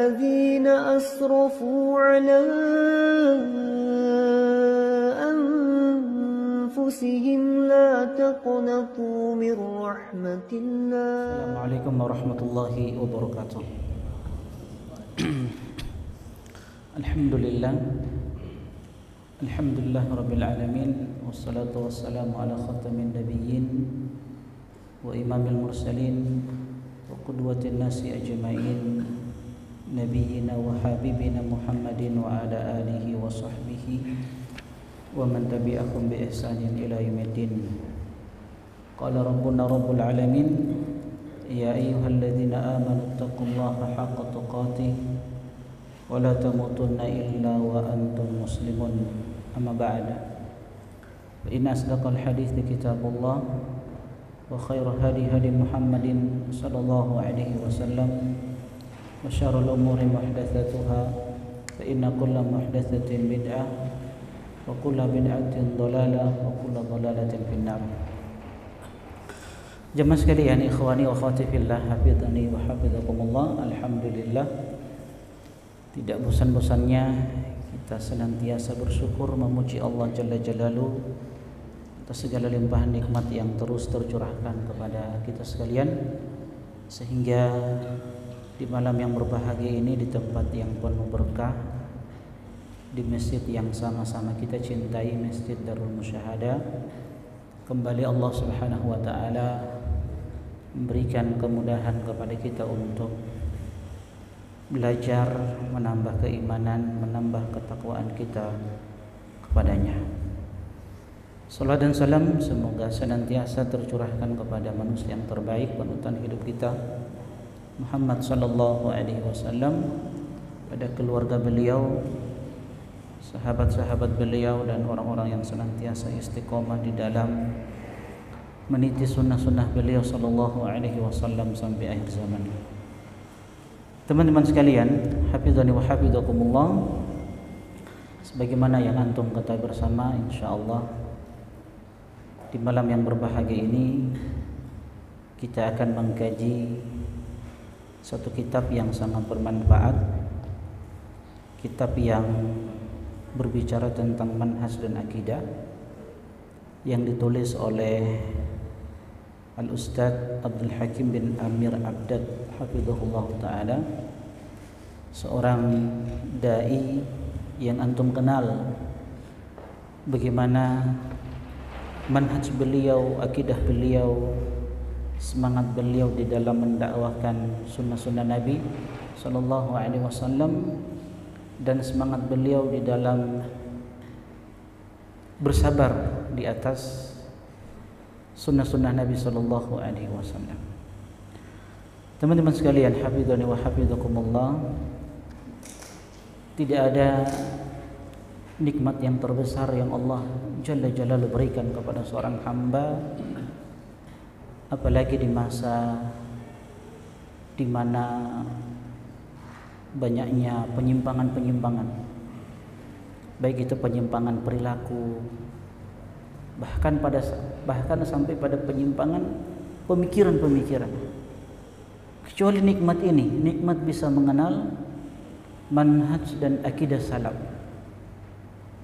الذين أسرفوا على أنفسهم لا تقنطوا من رحمة الله. السلام عليكم ورحمة الله وبركاته. Alhamdulillah Rabbil Alamin, wassalatu wassalamu ala khatamin nabiyyin wa imamil mursalin wa qudwatin nasi ajma'in, nabiyyina wa habibina Muhammadin wa ala alihi wa sahbihi wa man tabi'ahum bi ihsanin ila yaumiddin. Qala rabbuna rabbul alamin, ya ayyuhalladzina amanu taqullaha haqqa tuqatih wa la tamutunna illa wa antum muslimun. Amma ba'da, fa inna asdaqal hadithi kitabullah wa khairu hadi Muhammadin sallallahu alaihi wasallam wa syarrul umuri muhdatsatuha fa inna kulla muhdatsatin bid'ah wa kulla bid'atin dhalalah wa kulla dhalalatin finnar. Jemaah sekalian, ikhwani wa akhwati fillah, hafizani wa hafizakumullah. Alhamdulillah, tidak bosan-bosannya kita senantiasa bersyukur memuji Allah Jalla Jalaluhu atas segala limpahan nikmat yang terus tercurahkan kepada kita sekalian, sehingga di malam yang berbahagia ini, di tempat yang penuh berkah, di masjid yang sama-sama kita cintai, Masjid Darul Musyahadah, kembali Allah Subhanahu wa taala memberikan kemudahan kepada kita untuk belajar, menambah keimanan, menambah ketakwaan kita kepadanya. Salawat dan salam semoga senantiasa tercurahkan kepada manusia yang terbaik, panutan hidup kita, Muhammad sallallahu alaihi wasallam, pada keluarga beliau, sahabat-sahabat beliau, dan orang-orang yang senantiasa istiqomah di dalam meniti sunnah-sunnah beliau sallallahu alaihi wasallam sampai akhir zaman. Teman-teman sekalian, hafizani wa hafizakumullah, sebagaimana yang antum ketahui bersama, insyaallah di malam yang berbahagia ini kita akan mengkaji satu kitab yang sangat bermanfaat, kitab yang berbicara tentang manhaj dan akidah, yang ditulis oleh Al-Ustadz Abdul Hakim bin Amir Abdad hafizahullah ta'ala, seorang da'i yang antum kenal bagaimana manhaj beliau, akidah beliau, semangat beliau di dalam mendakwahkan sunnah-sunnah Nabi sallallahu alaihi wasallam, dan semangat beliau di dalam bersabar di atas sunnah-sunnah Nabi sallallahu alaihi wasallam. Teman-teman sekalian, hafizani wa hafizakumullah, tidak ada nikmat yang terbesar yang Allah Jalla Jalaluhu berikan kepada seorang hamba, apalagi di masa di mana banyaknya penyimpangan-penyimpangan, baik itu penyimpangan perilaku, bahkan sampai pada penyimpangan pemikiran-pemikiran. Kecuali nikmat ini, nikmat bisa mengenal manhaj dan akidah salaf,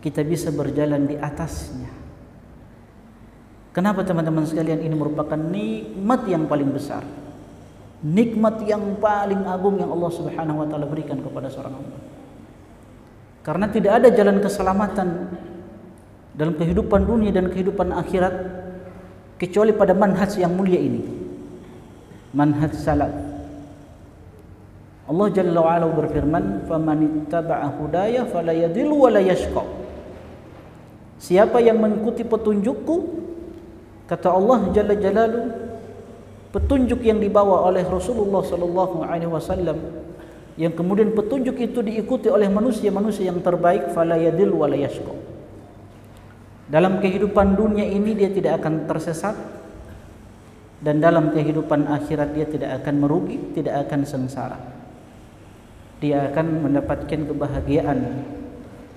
kita bisa berjalan di atasnya. Kenapa teman-teman sekalian? Ini merupakan nikmat yang paling besar, nikmat yang paling agung yang Allah Subhanahu wa taala berikan kepada seorang hamba. Karena tidak ada jalan keselamatan dalam kehidupan dunia dan kehidupan akhirat kecuali pada manhaj yang mulia ini, manhaj salaf. Allah Jalla wa Ala berfirman, "Famanittaba'a hudaya fala yadhillu wa la yashqa." Siapa yang mengikuti petunjukku, kata Allah Jalla Jalaluhu, petunjuk yang dibawa oleh Rasulullah sallallahu alaihi wasallam, yang kemudian petunjuk itu diikuti oleh manusia-manusia yang terbaik, fala yadhillu wa la yashqa. Dalam kehidupan dunia ini dia tidak akan tersesat, dan dalam kehidupan akhirat dia tidak akan merugi, tidak akan sengsara. Dia akan mendapatkan kebahagiaan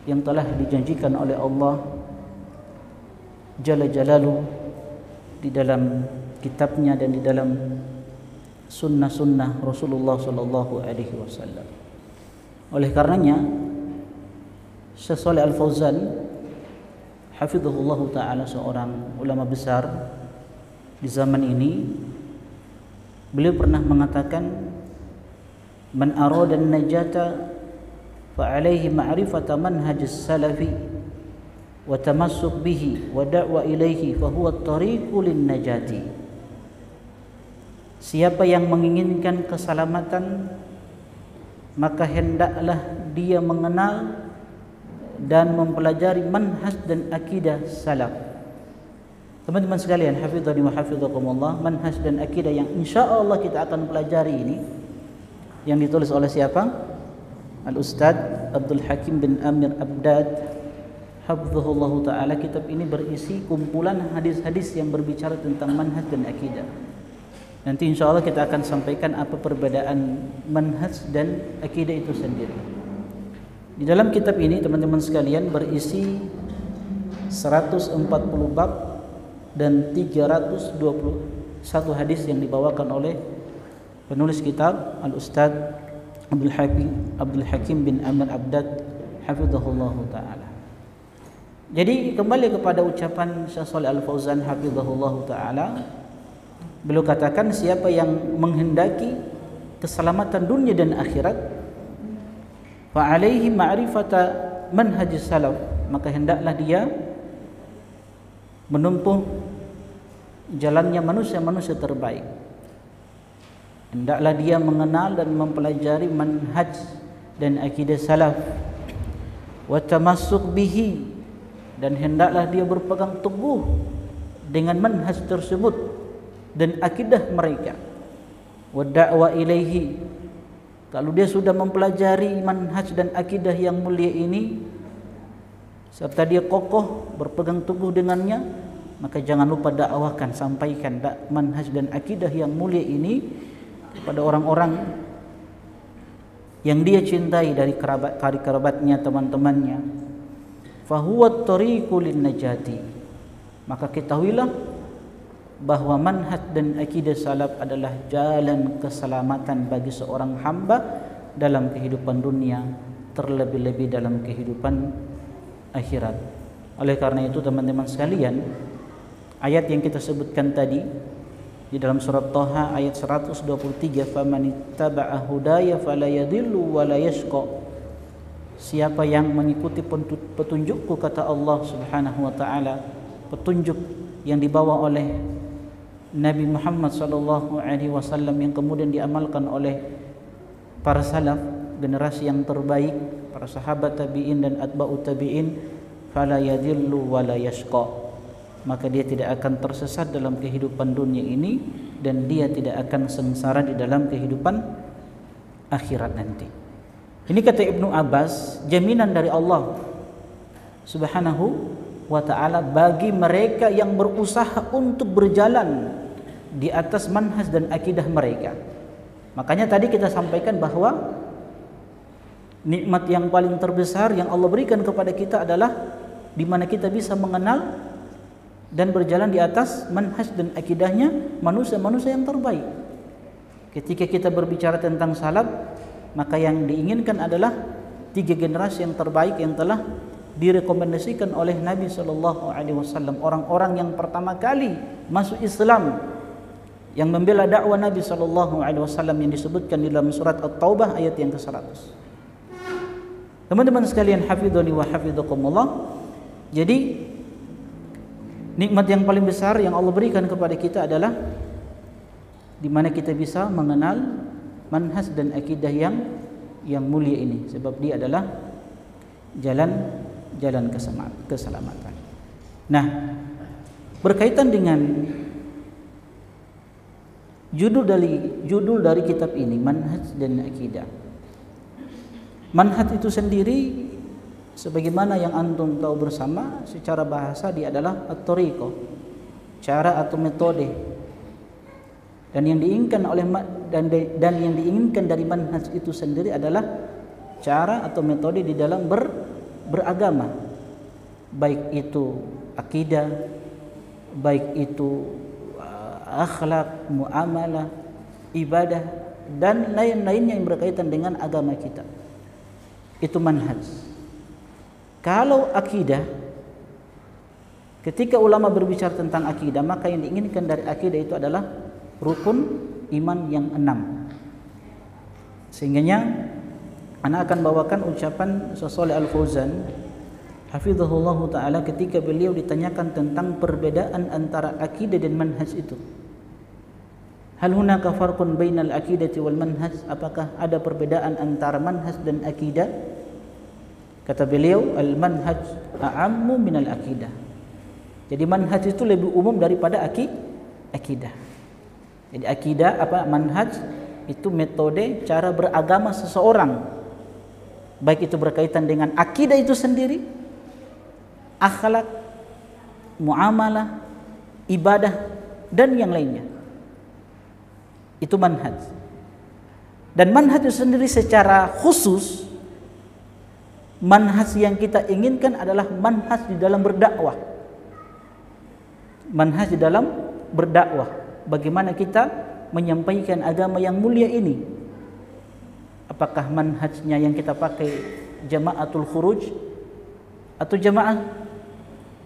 yang telah dijanjikan oleh Allah Jalla Jalaluhu di dalam kitabnya dan di dalam sunnah-sunnah Rasulullah sallallahu alaihi wasallam. Oleh karenanya Syekh Shalih Al Fauzan hafizahullah taala, seorang ulama besar di zaman ini, beliau pernah mengatakan, man arada an-najata fa alaihi ma'rifata manhajis salafi wa tamassuk bihi wa da'wa ilaihi fa huwa at-tariqu lin-najati. Siapa yang menginginkan keselamatan, maka hendaklah dia mengenal dan mempelajari manhaj dan akidah salaf. Teman-teman sekalian, hafizani wa hafizakumullah, manhaj dan akidah yang insyaallah kita akan pelajari ini, yang ditulis oleh siapa? Al-Ustaz Abdul Hakim bin Amir Abdad hafizahullah ta'ala. Kitab ini berisi kumpulan hadis-hadis yang berbicara tentang manhaj dan akidah. Nanti insyaallah kita akan sampaikan apa perbedaan manhaj dan akidah itu sendiri. Di dalam kitab ini teman-teman sekalian berisi 140 bab dan 321 hadis yang dibawakan oleh penulis kitab Al-Ustaz Abdul Hakim bin Amir Abdad hafizahullah ta'ala. Jadi kembali kepada ucapan Syekh Shalih Al Fauzan hafizahullah ta'ala, beliau katakan, siapa yang menghendaki keselamatan dunia dan akhirat, fa alaihi ma'rifata manhajis salaf, maka hendaklah dia menempuh jalannya manusia-manusia terbaik. Hendaklah dia mengenal dan mempelajari manhaj dan akidah salaf, wa tamassuk bihi, dan hendaklah dia berpegang teguh dengan manhaj tersebut dan akidah mereka, wa da'wa ilaihi. Kalau dia sudah mempelajari manhaj dan akidah yang mulia ini, serta dia kokoh berpegang teguh dengannya, maka jangan lupa dakwahkan, sampaikan manhaj dan akidah yang mulia ini kepada orang-orang yang dia cintai dari kerabatnya, teman-temannya. Fahuwa tariqu lin-najati, maka ketahuilah bahwa manhaj dan akidah salaf adalah jalan keselamatan bagi seorang hamba dalam kehidupan dunia, terlebih-lebih dalam kehidupan akhirat. Oleh karena itu teman-teman sekalian, ayat yang kita sebutkan tadi di dalam surat Thaha ayat 123, famanittaba'a hudaya fala yadhillu wa la yashqa, siapa yang mengikuti petunjukku, kata Allah Subhanahu wa taala, petunjuk yang dibawa oleh Nabi Muhammad sallallahu alaihi wasallam yang kemudian diamalkan oleh para salaf, generasi yang terbaik, para sahabat tabi'in dan atba'ut tabi'in, fala yadhillu wa la yashqa, maka dia tidak akan tersesat dalam kehidupan dunia ini dan dia tidak akan sengsara di dalam kehidupan akhirat nanti. Ini kata Ibnu Abbas, jaminan dari Allah Subhanahu wa ta'ala bagi mereka yang berusaha untuk berjalan di atas manhaj dan akidah mereka. Makanya tadi kita sampaikan bahwa nikmat yang paling terbesar yang Allah berikan kepada kita adalah di mana kita bisa mengenal dan berjalan di atas manhaj dan akidahnya manusia-manusia yang terbaik. Ketika kita berbicara tentang salaf, maka yang diinginkan adalah 3 generasi yang terbaik yang telah direkomendasikan oleh Nabi sallallahu alaihi wasallam, orang-orang yang pertama kali masuk Islam, yang membela dakwah Nabi sallallahu alaihi wasallam yang disebutkan di dalam surat At-Taubah ayat yang ke-100. Teman-teman sekalian, hafizani wa hafizakumullah, jadi nikmat yang paling besar yang Allah berikan kepada kita adalah di mana kita bisa mengenal manhaj dan akidah yang mulia ini, sebab dia adalah jalan keselamatan. Nah, berkaitan dengan judul dari kitab ini, manhaj dan akidah. Manhaj itu sendiri sebagaimana yang antum tahu bersama, secara bahasa dia adalah at-tariqah, cara atau metode. Dan yang diinginkan dan yang diinginkan dari manhaj itu sendiri adalah cara atau metode di dalam beragama, baik itu akidah, baik itu akhlak, muamalah, ibadah dan lain-lainnya yang berkaitan dengan agama kita. itu manhaj. Kalau akidah, ketika ulama berbicara tentang akidah, maka yang diinginkan dari akidah itu adalah rukun iman yang 6. Sehingganya ana akan bawakan ucapan Shalih Al-Fauzan hafizahullah taala ketika beliau ditanyakan tentang perbedaan antara akidah dan manhaj itu. Hal hunaka farqun bainal aqidati wal manhaj? Apakah ada perbedaan antara manhaj dan akidah? Kata beliau, al manhaj a'ammu minal aqidah. Jadi manhaj itu lebih umum daripada akidah. Jadi akidah manhaj itu metode cara beragama seseorang, baik itu berkaitan dengan akidah itu sendiri, akhlak, muamalah, ibadah dan yang lainnya. Itu manhaj. Dan manhaj itu sendiri secara khusus, manhaj yang kita inginkan adalah manhaj di dalam berdakwah. Manhaj di dalam berdakwah. Bagaimana kita menyampaikan agama yang mulia ini? Apakah manhajnya yang kita pakai jamaatul khuruj atau jamaah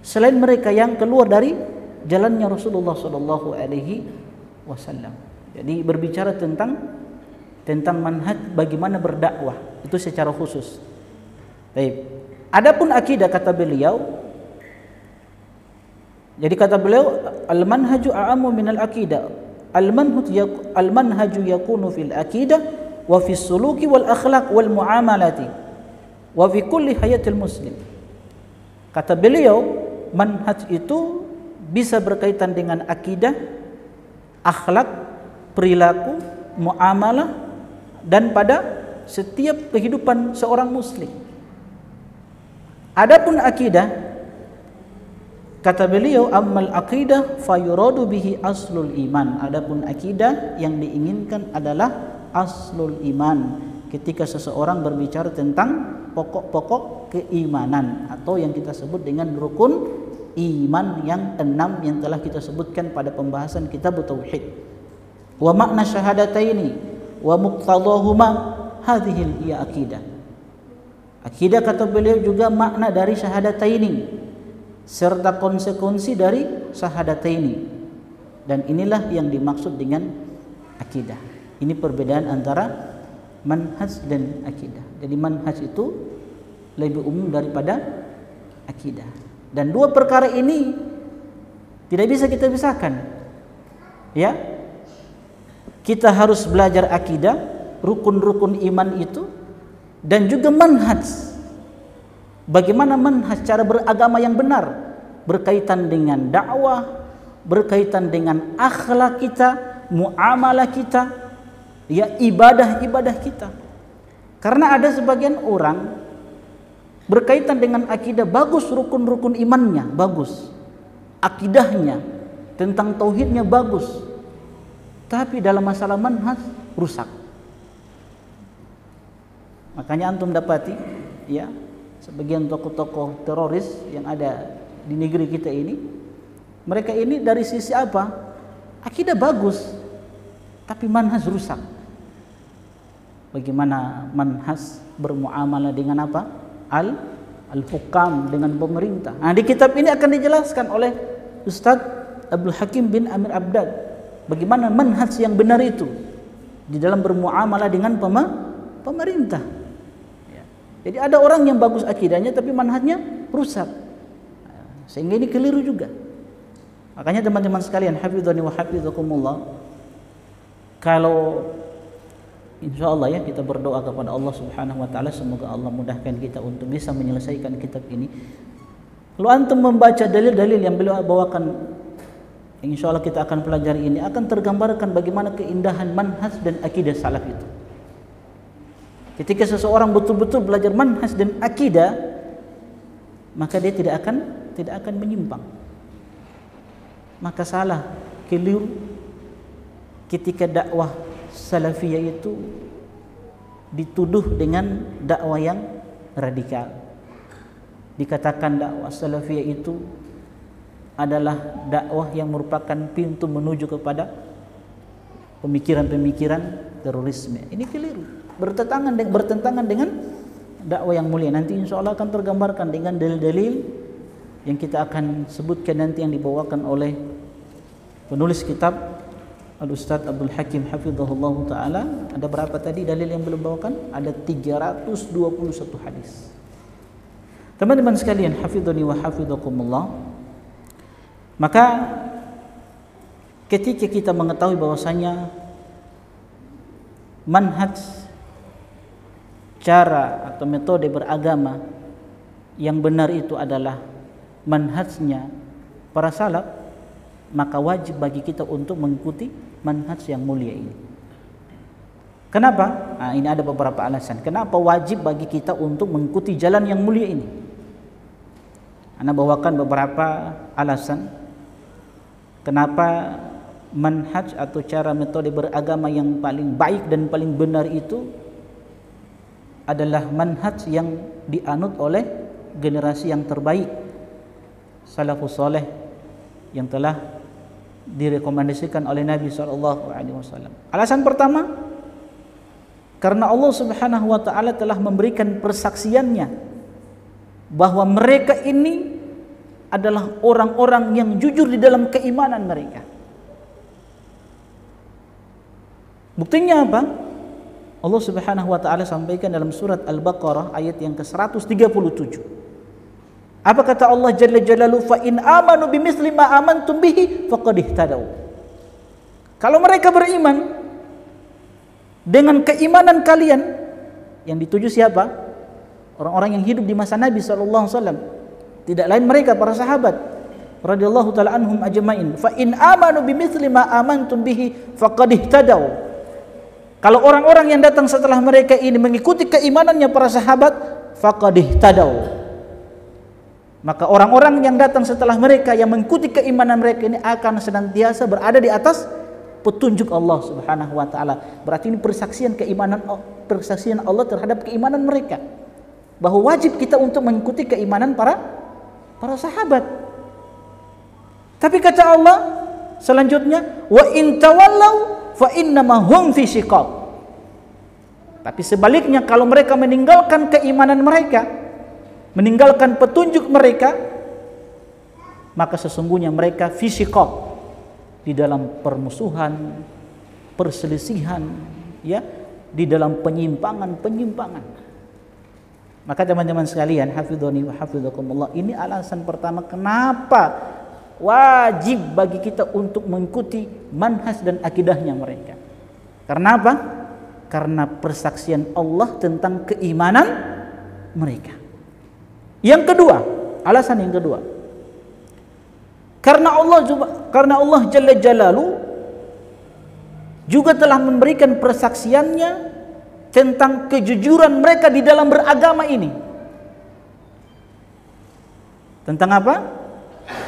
selain mereka yang keluar dari jalannya Rasulullah sallallahu alaihi wasallam? Jadi berbicara tentang manhaj bagaimana berdakwah itu secara khusus. Baik. Adapun akidah kata beliau, jadi kata beliau al-manhaju a'ammu minal aqidah. Al-manhaju yakunu fil aqidah wa fis suluki wal akhlaq wal muamalati wa fi kulli hayatil muslim. Kata beliau, manhaj itu bisa berkaitan dengan akidah, akhlak, perilaku, muamalah dan pada setiap kehidupan seorang muslim. Adapun akidah, kata beliau, ammal aqidah fayuradu bihi aslul iman. Adapun akidah yang diinginkan adalah aslul iman. Ketika seseorang berbicara tentang pokok-pokok keimanan atau yang kita sebut dengan rukun iman yang 6 yang telah kita sebutkan pada pembahasan kitab tauhid. Wa makna syahadataini wa muqtadahuma hadhil hiya aqidah. Akidah kata beliau juga makna dari syahadataini serta konsekuensi dari syahadataini. Dan inilah yang dimaksud dengan akidah. Ini perbedaan antara manhaj dan akidah. Jadi manhaj itu lebih umum daripada akidah. Dan dua perkara ini tidak bisa kita pisahkan. Ya. Kita harus belajar akidah, rukun-rukun iman itu, dan juga manhaj. Bagaimana manhaj cara beragama yang benar, berkaitan dengan dakwah, berkaitan dengan akhlak kita, muamalah kita, ya ibadah-ibadah kita. Karena ada sebagian orang berkaitan dengan akidah bagus, rukun-rukun imannya bagus, akidahnya tentang tauhidnya bagus, tapi dalam masalah manhaj rusak. Makanya antum dapati ya sebagian tokoh-tokoh teroris yang ada di negeri kita ini, mereka ini dari sisi apa? Akidah bagus, tapi manhaj rusak. Bagaimana manhaj bermuamalah dengan apa? Al-hukam, dengan pemerintah. Nah, di kitab ini akan dijelaskan oleh Ustadz Abdul Hakim bin Amir Abdad bagaimana manhaj yang benar itu di dalam bermuamalah dengan pemerintah. Ya. Jadi ada orang yang bagus akidahnya tapi manhajnya rusak, sehingga ini keliru juga. Makanya teman-teman sekalian, hafizani wa hafizakumullah, kalau insyaallah ya kita berdoa kepada Allah Subhanahu wa taala, semoga Allah mudahkan kita untuk bisa menyelesaikan kitab ini. Kalau antum membaca dalil-dalil yang beliau bawakan, insya Allah kita akan pelajari ini, akan tergambarkan bagaimana keindahan manhaj dan akidah salaf itu. Ketika seseorang betul-betul belajar manhaj dan akidah, maka dia tidak akan menyimpang. Maka salah, keliru ketika dakwah salafiyah itu dituduh dengan dakwah yang radikal. Dikatakan dakwah salafiyah itu adalah dakwah yang merupakan pintu menuju kepada pemikiran-pemikiran terorisme. Ini keliru, bertentangan dengan dakwah yang mulia. Nanti insya Allah akan tergambarkan dengan dalil-dalil yang kita akan sebutkan nanti, yang dibawakan oleh penulis kitab Al-Ustadz Abdul Hakim hafizahullah ta'ala. Ada berapa tadi dalil yang belum bawakan? Ada 321 hadis. Teman-teman sekalian, hafizani wa hafizakumullah. Maka ketika kita mengetahui bahwasanya manhaj, cara atau metode beragama yang benar itu adalah manhajnya para salaf, maka wajib bagi kita untuk mengikuti manhaj yang mulia ini. Kenapa? Nah, ini ada beberapa alasan. Kenapa wajib bagi kita untuk mengikuti jalan yang mulia ini? Ana bawakan beberapa alasan kenapa manhaj atau cara metode beragama yang paling baik dan paling benar itu adalah manhaj yang dianut oleh generasi yang terbaik, salafus saleh, yang telah direkomendasikan oleh Nabi SAW. Alasan pertama, karena Allah Subhanahu wa ta'ala telah memberikan persaksiannya bahwa mereka ini adalah orang-orang yang jujur di dalam keimanan mereka. Buktinya apa? Allah Subhanahu wa ta'ala sampaikan dalam surat Al-Baqarah ayat yang ke-137. Apa kata Allah Jalla Jalaluhu? Fa in amanu bimithli ma amantum bihi faqad ihtadaw. Kalau mereka beriman dengan keimanan kalian, yang dituju siapa? Orang-orang yang hidup di masa Nabi sallallahu alaihi wasallam. Tidak lain mereka para sahabat radhiyallahu taala anhum ajmain. Fa in amanu bimithli ma amantum bihi faqad ihtadaw. Kalau orang-orang yang datang setelah mereka ini mengikuti keimanannya para sahabat, faqad ihtadaw, maka orang-orang yang datang setelah mereka yang mengikuti keimanan mereka ini akan senantiasa berada di atas petunjuk Allah Subhanahu wa taala. Berarti ini persaksian keimanan, persaksian Allah terhadap keimanan mereka, bahwa wajib kita untuk mengikuti keimanan para sahabat. Tapi kata Allah selanjutnya, wa in tawallau fa innama hum fi shiqaq. Tapi sebaliknya, kalau mereka meninggalkan keimanan mereka, meninggalkan petunjuk mereka, maka sesungguhnya mereka fi shiqaq, di dalam permusuhan, perselisihan, ya, di dalam penyimpangan. Maka teman-teman sekalian, hafizhani wa hafizakumullah, ini alasan pertama kenapa wajib bagi kita untuk mengikuti manhaj dan akidahnya mereka. Karena apa? Karena persaksian Allah tentang keimanan mereka. Yang kedua, alasan yang kedua, karena Allah Jalla Jalaluhu juga telah memberikan persaksiannya tentang kejujuran mereka di dalam beragama ini. Tentang apa?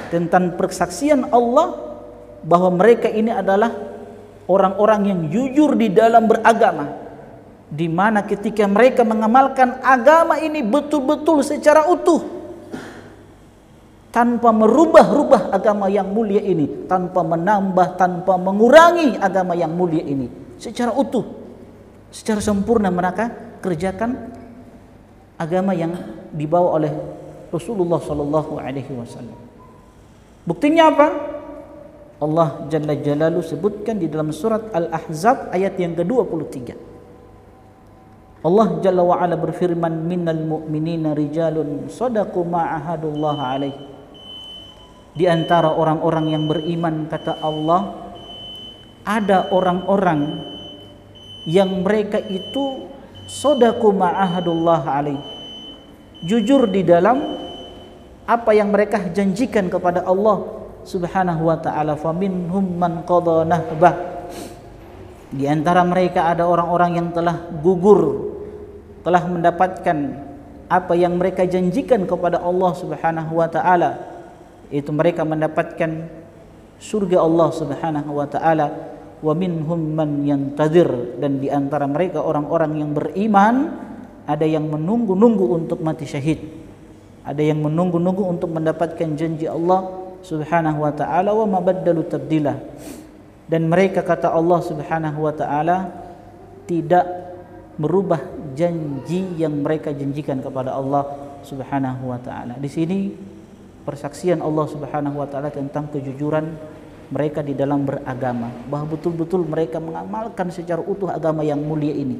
Tentang persaksian Allah bahwa mereka ini adalah orang-orang yang jujur di dalam beragama, di mana ketika mereka mengamalkan agama ini betul-betul secara utuh, tanpa merubah-rubah agama yang mulia ini, tanpa menambah, tanpa mengurangi agama yang mulia ini, secara utuh, secara sempurna mereka kerjakan agama yang dibawa oleh Rasulullah sallallahu alaihi wasallam. Buktinya apa? Allah Jalla Jalaluhu sebutkan di dalam surat Al-Ahzab ayat yang ke-23. Allah Jalla wa Ala berfirman, minal mu'minina rijalun shadaqu ma ahadullah alaih. Di antara orang-orang yang beriman, kata Allah, ada orang-orang yang mereka itu shadaqu ma ahadullah alaih, jujur di dalam apa yang mereka janjikan kepada Allah Subhanahu wa ta'ala. Faminhum man qadha nahbah. Di antara mereka ada orang-orang yang telah gugur, telah mendapatkan apa yang mereka janjikan kepada Allah Subhanahu wa ta'ala, itu mereka mendapatkan surga Allah Subhanahu wa ta'ala. Wa minhum man yantadhir, dan di antara mereka orang-orang yang beriman ada yang menunggu-nunggu untuk mati syahid, ada yang menunggu-nunggu untuk mendapatkan janji Allah Subhanahu wa ta'ala. Wa ma baddalu tabdila, dan mereka, kata Allah Subhanahu wa ta'ala, tidak merubah janji yang mereka janjikan kepada Allah Subhanahu wa taala. Di sini persaksian Allah Subhanahu wa taala tentang kejujuran mereka di dalam beragama, bahwa betul-betul mereka mengamalkan secara utuh agama yang mulia ini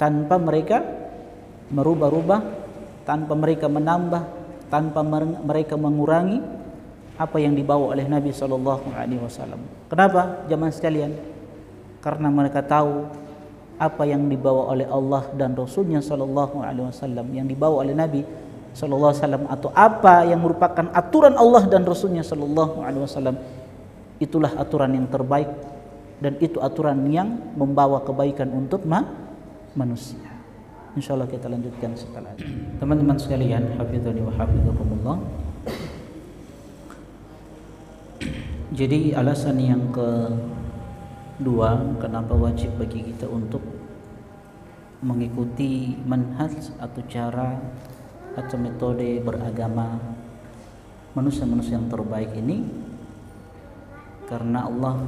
tanpa mereka merubah-rubah, tanpa mereka menambah, tanpa mereka mengurangi apa yang dibawa oleh Nabi sallallahu alaihi wasallam. Kenapa jamaah sekalian? Karena mereka tahu apa yang dibawa oleh Allah dan Rasulnya sallallahu alaihi wasallam, yang dibawa oleh Nabi sallallahu alaihi wasallam, atau apa yang merupakan aturan Allah dan Rasulnya sallallahu alaihi wasallam, itulah aturan yang terbaik dan itu aturan yang membawa kebaikan untuk manusia. Insyaallah kita lanjutkan setelah ini. Teman-teman sekalian, hafizani wa hafizakumullah. Jadi alasan yang kedua kenapa wajib bagi kita untuk mengikuti manhaj atau cara atau metode beragama manusia-manusia yang terbaik ini, karena Allah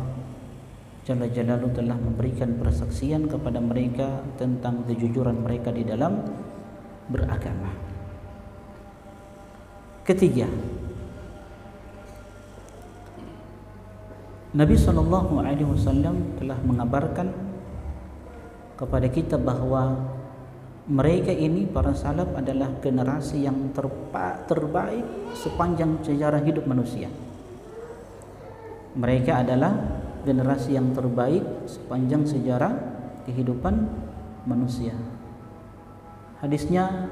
Jalla Jalaluhu telah memberikan persaksian kepada mereka tentang kejujuran mereka di dalam beragama. Ketiga, Nabi sallallahu alaihi wasallam telah mengabarkan kepada kita bahwa mereka ini para salaf adalah generasi yang terbaik sepanjang sejarah hidup manusia. Mereka adalah generasi yang terbaik sepanjang sejarah kehidupan manusia. Hadisnya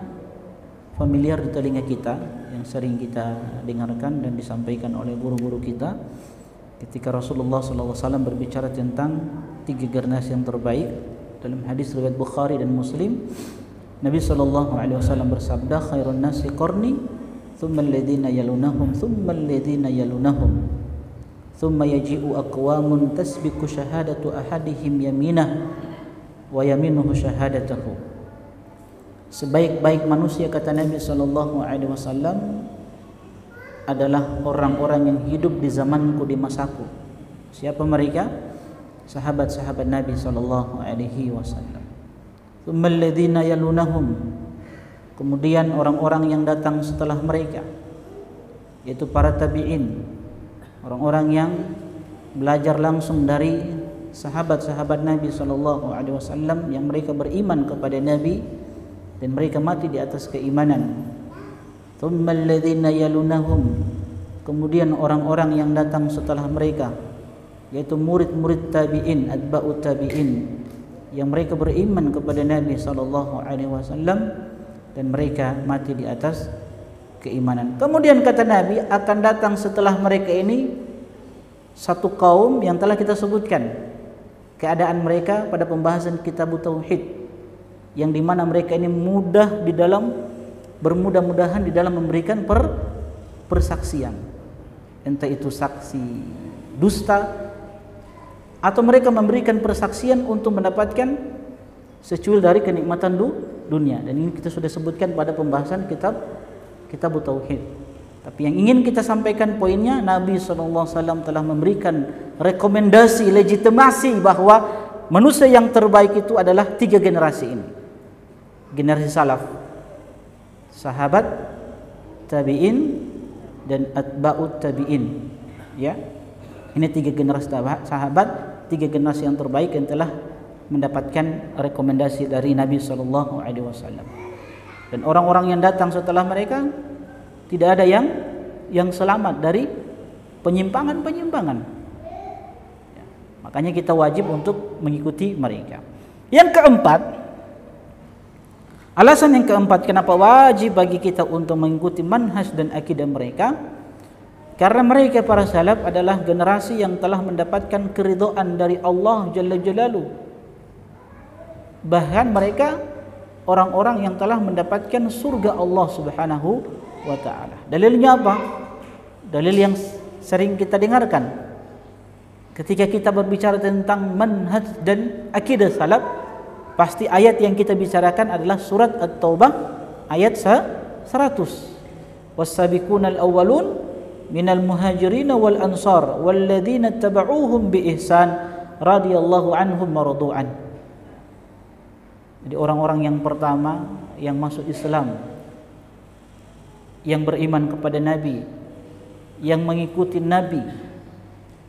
familiar di telinga kita, yang sering kita dengarkan dan disampaikan oleh guru-guru kita ketika Rasulullah SAW berbicara tentang 3 generasi yang terbaik. Dalam hadis riwayat Bukhari dan Muslim, Nabi SAW bersabda, khairun nasi qarni, thumma alladhina yalunahum, thumma alladhina yalunahum, thumma yaji'u aqwamun tasbiqu syahadatu ahadihim yaminah wa yaminuhu syahadatahu. Sebaik-baik manusia, kata Nabi SAW, adalah orang-orang yang hidup di zamanku, di masaku. Siapa mereka? Sahabat-sahabat Nabi SAW. Tsummal ladzina yalunahum, kemudian orang-orang yang datang setelah mereka, yaitu para tabi'in, orang-orang yang belajar langsung dari sahabat-sahabat Nabi SAW yang mereka beriman kepada Nabi dan mereka mati di atas keimanan. Tsummal ladzina yalunahum, kemudian orang-orang yang datang setelah mereka, yaitu murid-murid tabi'in, atba'ut tabi'in, yang mereka beriman kepada Nabi SAW dan mereka mati di atas keimanan. Kemudian kata Nabi, akan datang setelah mereka ini satu kaum yang telah kita sebutkan keadaan mereka pada pembahasan kitab tauhid, yang dimana mereka ini mudah di dalam bermudah-mudahan di dalam memberikan persaksian, entah itu saksi dusta atau mereka memberikan persaksian untuk mendapatkan secuil dari kenikmatan dunia. Dan ini kita sudah sebutkan pada pembahasan kitab tauhid. Tapi yang ingin kita sampaikan poinnya, Nabi SAW telah memberikan rekomendasi, legitimasi bahwa manusia yang terbaik itu adalah 3 generasi ini. Generasi salaf, sahabat, tabi'in, dan atba'ut tabi'in. Ya, ini 3 generasi sahabat, 3 generasi yang terbaik yang telah mendapatkan rekomendasi dari Nabi SAW. Dan orang-orang yang datang setelah mereka tidak ada yang selamat dari penyimpangan-penyimpangan. Ya, makanya kita wajib untuk mengikuti mereka. Yang keempat, alasan yang keempat kenapa wajib bagi kita untuk mengikuti manhaj dan akidah mereka, karena mereka para salaf adalah generasi yang telah mendapatkan keridhaan dari Allah Jalla Jalaluhu. Bahkan mereka orang-orang yang telah mendapatkan surga Allah Subhanahu wa ta'ala. Dalilnya apa? Dalil yang sering kita dengarkan ketika kita berbicara tentang manhaj dan akidah salaf, pasti ayat yang kita bicarakan adalah surat At-Taubah ayat 100. Was-sabiqunal awwalun minal muhajirin wal ansar walladzina tabauhum bi ihsan radhiyallahu anhum wa radu'an. Jadi orang-orang yang pertama yang masuk Islam, yang beriman kepada Nabi, yang mengikuti Nabi,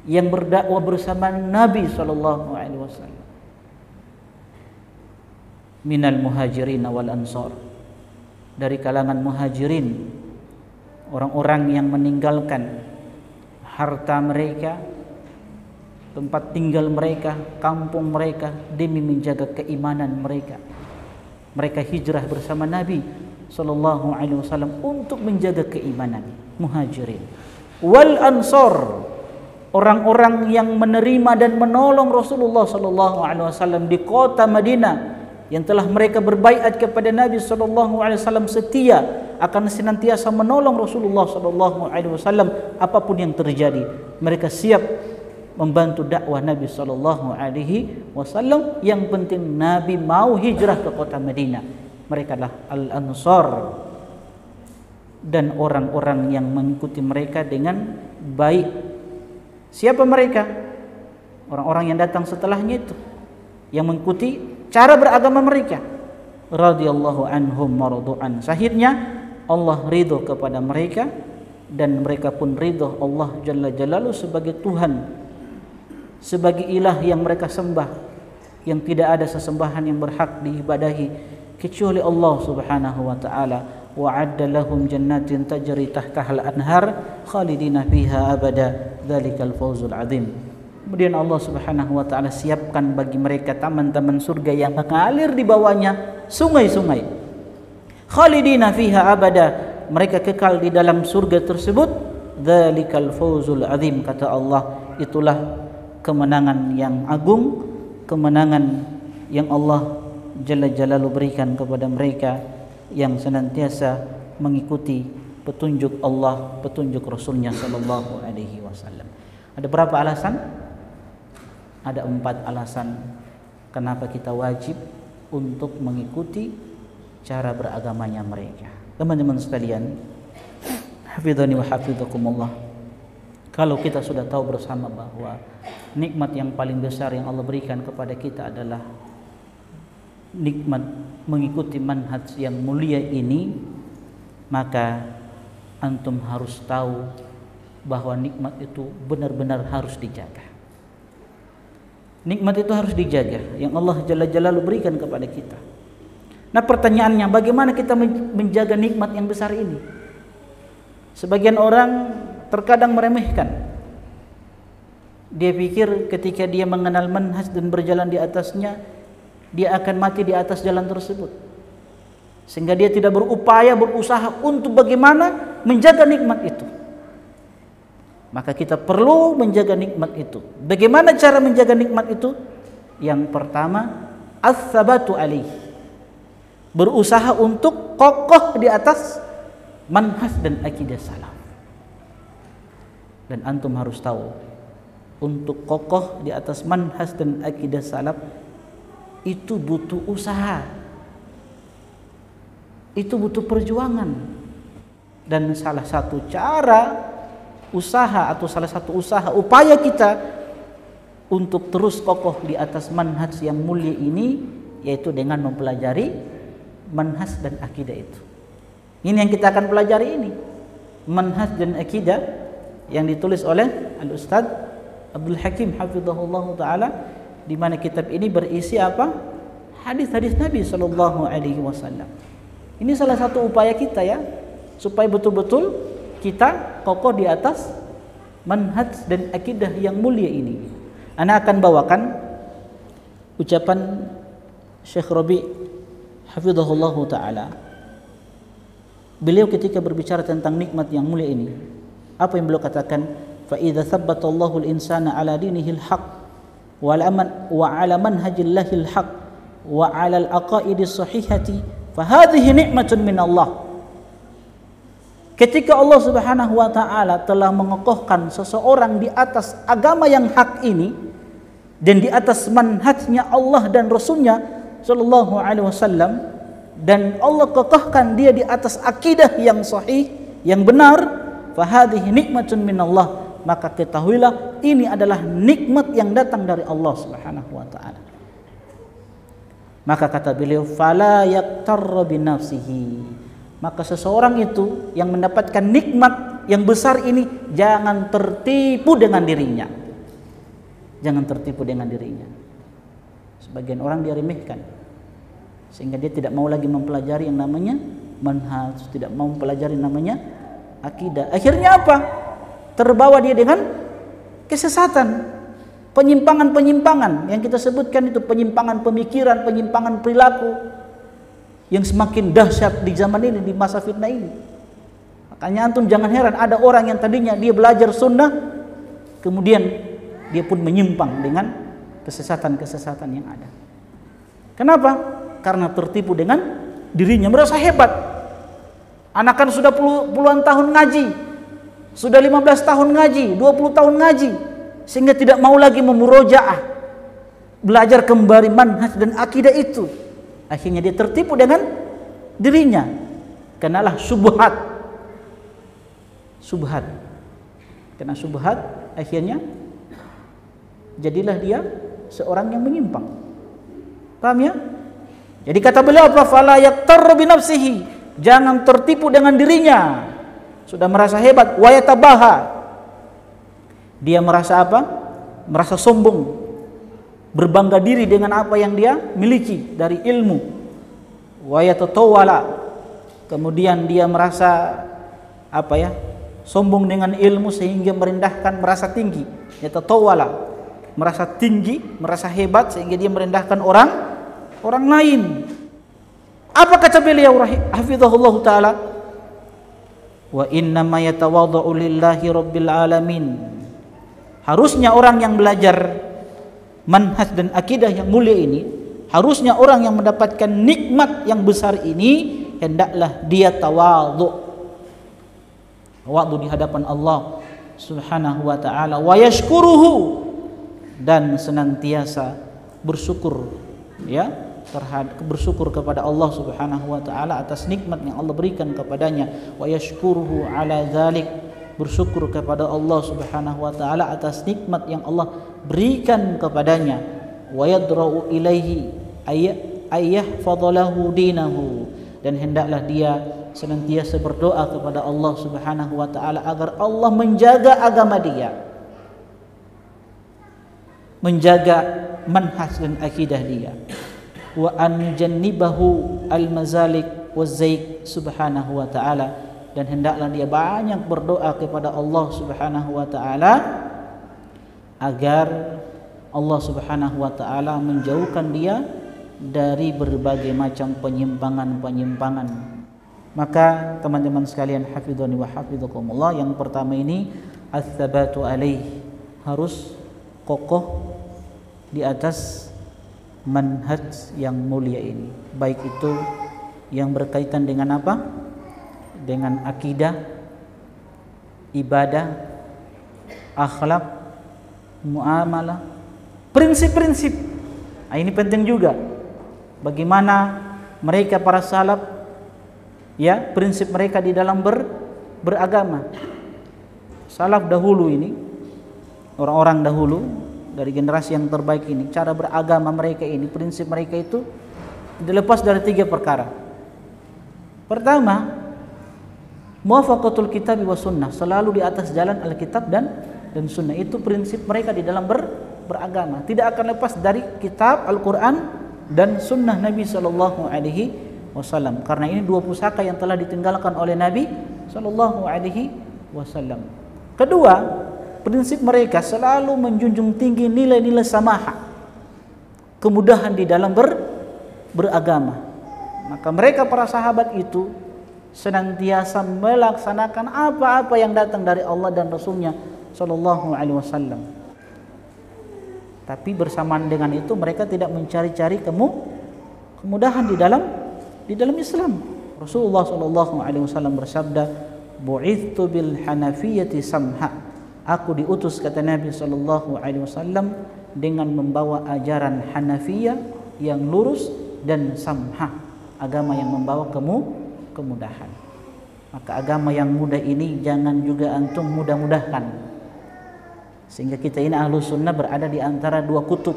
yang berdakwah bersama Nabi sallallahu alaihi wasallam. Minal muhajirin wal ansar, dari kalangan muhajirin, orang-orang yang meninggalkan harta mereka, tempat tinggal mereka, kampung mereka demi menjaga keimanan mereka. Mereka hijrah bersama Nabi sallallahu alaihi wasallam untuk menjaga keimanan. Muhajirin wal ansar, orang-orang yang menerima dan menolong Rasulullah sallallahu alaihi wasallam di kota Madinah, yang telah mereka berbaiat kepada Nabi sallallahu alaihi wasallam setia akan senantiasa menolong Rasulullah sallallahu alaihi wasallam apapun yang terjadi. Mereka siap membantu dakwah Nabi sallallahu alaihi wasallam. Yang penting Nabi mau hijrah ke kota Madinah. Mereka adalah Al-Ansar, dan orang-orang yang mengikuti mereka dengan baik. Siapa mereka? Orang-orang yang datang setelahnya itu, yang mengikuti cara beragama mereka. Radhiyallahu anhum mardu'an. Sahihnya Allah ridho kepada mereka dan mereka pun ridho Allah Jalla Jalaluhu sebagai Tuhan, sebagai ilah yang mereka sembah, yang tidak ada sesembahan yang berhak diibadahi kecuali Allah Subhanahu wa taala. Wa'adda lahum jannatin tajri tahtahal anhar khalidina fiha abada dzalikal fawzul azim. Kemudian Allah Subhanahu wa taala siapkan bagi mereka taman-taman surga yang mengalir di bawahnya sungai-sungai. Khalidina fiha abada, mereka kekal di dalam surga tersebut. Dzalikal fawzul azim, kata Allah, itulah kemenangan yang agung, kemenangan yang Allah Jalla Jalaluhu berikan kepada mereka yang senantiasa mengikuti petunjuk Allah, petunjuk Rasulnya sallallahu alaihi wasallam. Ada berapa alasan? Ada 4 alasan kenapa kita wajib untuk mengikuti cara beragamanya mereka. Teman-teman sekalian, hafizani wa hafizakumullah, kalau kita sudah tahu bersama bahwa nikmat yang paling besar yang Allah berikan kepada kita adalah nikmat mengikuti manhaj yang mulia ini, maka antum harus tahu bahwa nikmat itu benar-benar harus dijaga. Nikmat itu harus dijaga yang Allah Jalla Jalaluhu berikan kepada kita. Nah, pertanyaannya, bagaimana kita menjaga nikmat yang besar ini? Sebagian orang terkadang meremehkan. Dia pikir ketika dia mengenal manhaj dan berjalan di atasnya, dia akan mati di atas jalan tersebut, sehingga dia tidak berupaya, berusaha untuk bagaimana menjaga nikmat itu. Maka kita perlu menjaga nikmat itu. Bagaimana cara menjaga nikmat itu? Yang pertama, ats-tsabatu alaih, berusaha untuk kokoh di atas manhaj dan akidah salaf. Dan antum harus tahu, untuk kokoh di atas manhaj dan akidah salaf itu butuh usaha, itu butuh perjuangan. Dan salah satu cara usaha atau salah satu usaha upaya kita untuk terus kokoh di atas manhaj yang mulia ini, yaitu dengan mempelajari manhaj dan akidah itu. Ini yang kita akan pelajari ini, manhaj dan akidah yang ditulis oleh Al-Ustaz Abdul Hakim hafizahullah taala, di mana kitab ini berisi apa? Hadis-hadis Nabi sallallahu alaihi wasallam. Ini salah satu upaya kita ya, supaya betul-betul kita kokoh di atas manhaj dan akidah yang mulia ini. Ana akan bawakan ucapan Syekh Rabi hafizahullah taala. Beliau ketika berbicara tentang nikmat yang mulia ini, apa yang beliau katakan? Fa idza tsabbata Allahu al-insana ala dinihil haqq wa ala manhajillahil haqq wa ala al-aqaidis sahihati fa hadhihi ni'matun min Allah. Ketika Allah Subhanahu wa taala telah mengokohkan seseorang di atas agama yang hak ini dan di atas manhajnya Allah dan Rasulnya sallallahu alaihi wasallam, dan Allah kokohkan dia di atas akidah yang sahih, yang benar, fa hadhihi nikmatun min Allah, maka ketahuilah ini adalah nikmat yang datang dari Allah Subhanahu wa taala. Maka kata beliau, fala yaktarra binafsihi. Maka seseorang itu yang mendapatkan nikmat yang besar ini jangan tertipu dengan dirinya. Jangan tertipu dengan dirinya. Sebagian orang dia remehkan, sehingga dia tidak mau lagi mempelajari yang namanya manhaj, tidak mau mempelajari namanya akidah. Akhirnya apa? Terbawa dia dengan kesesatan, penyimpangan-penyimpangan yang kita sebutkan itu, penyimpangan pemikiran, penyimpangan perilaku yang semakin dahsyat di zaman ini, di masa fitnah ini. Makanya antum jangan heran ada orang yang tadinya dia belajar sunnah, kemudian dia pun menyimpang dengan kesesatan-kesesatan yang ada. Kenapa? Karena tertipu dengan dirinya, merasa hebat. Anak kan sudah puluhan tahun ngaji, sudah 15 tahun ngaji, 20 tahun ngaji, sehingga tidak mau lagi memurojaah, belajar kembali manhaj dan akidah itu. Akhirnya dia tertipu dengan dirinya. Kenalah subhat. Subhat. Kena subhat, akhirnya jadilah dia seorang yang menyimpang. Paham ya? Jadi kata beliau apa? Fala yaktarru binafsihi. Jangan tertipu dengan dirinya. Sudah merasa hebat, wa yatabaha. Dia merasa apa? Merasa sombong. Berbangga diri dengan apa yang dia miliki dari ilmu. Wa yatatawala. Kemudian dia merasa apa ya? Sombong dengan ilmu sehingga merendahkan, merasa tinggi. Yatatawala. Merasa tinggi, merasa hebat sehingga dia merendahkan orang lain. Apa kata beliau hafizahullah taala? Wa inna ma yatawadhu lillahi rabbil alamin. Harusnya orang yang belajar manhaj dan akidah yang mulia ini, harusnya orang yang mendapatkan nikmat yang besar ini hendaklah dia tawadhu. Tawadhu di hadapan Allah Subhanahu wa taala, wa yashkuruhu, dan senantiasa bersyukur ya, bersyukur kepada Allah Subhanahu wa taala atas nikmat yang Allah berikan kepadanya. Wa yashkuruhu ala dzalik, bersyukur kepada Allah Subhanahu wa taala atas nikmat yang Allah berikan kepadanya. Wa yadra'u ilaihi ayyahfadhalahu dinahu, dan hendaklah dia senantiasa berdoa kepada Allah Subhanahu wa taala agar Allah menjaga agama dia, menjaga manhaj dan akidah dia. Wa an jannibahu al-mazalik waz-zaik subhanahu wa ta'ala, dan hendaklah dia banyak berdoa kepada Allah Subhanahu wa ta'ala agar Allah Subhanahu wa ta'ala menjauhkan dia dari berbagai macam penyimpangan-penyimpangan. Maka teman-teman sekalian hafidhani wa hafidhakumullah, yang pertama ini ats-tsabatu alaih, harus kokoh di atas manhaj yang mulia ini, baik itu yang berkaitan dengan apa? Dengan akidah, ibadah, akhlak, muamalah, prinsip-prinsip. Nah, ini penting juga. Bagaimana mereka para salaf, ya, prinsip mereka di dalam beragama. Salaf dahulu ini, orang-orang dahulu dari generasi yang terbaik ini, cara beragama mereka ini, prinsip mereka itu tidak lepas dari 3 perkara. Pertama, muwafaqatul kitab wa sunnah, selalu di atas jalan Alkitab dan sunnah. Itu prinsip mereka di dalam beragama, tidak akan lepas dari kitab Al-Quran dan sunnah Nabi sallallahu alaihi wasallam. Karena ini 2 pusaka yang telah ditinggalkan oleh Nabi sallallahu alaihi wasallam. Kedua, prinsip mereka selalu menjunjung tinggi nilai-nilai samaha, kemudahan di dalam beragama. Maka mereka para sahabat itu senantiasa melaksanakan apa-apa yang datang dari Allah dan Rasulnya sallallahu alaihi wasallam. Tapi bersamaan dengan itu mereka tidak mencari-cari kemudahan di dalam Islam. Rasulullah sallallahu alaihi wasallam bersabda, "Bu'ithtu bil hanafiyyati samha." Aku diutus, kata Nabi sallallahu alaihi wasallam, dengan membawa ajaran Hanafiyah yang lurus dan samha, agama yang membawa kemudahan. Maka agama yang mudah ini jangan juga antum mudah-mudahkan, sehingga kita ini ahlu sunnah berada di antara 2 kutub.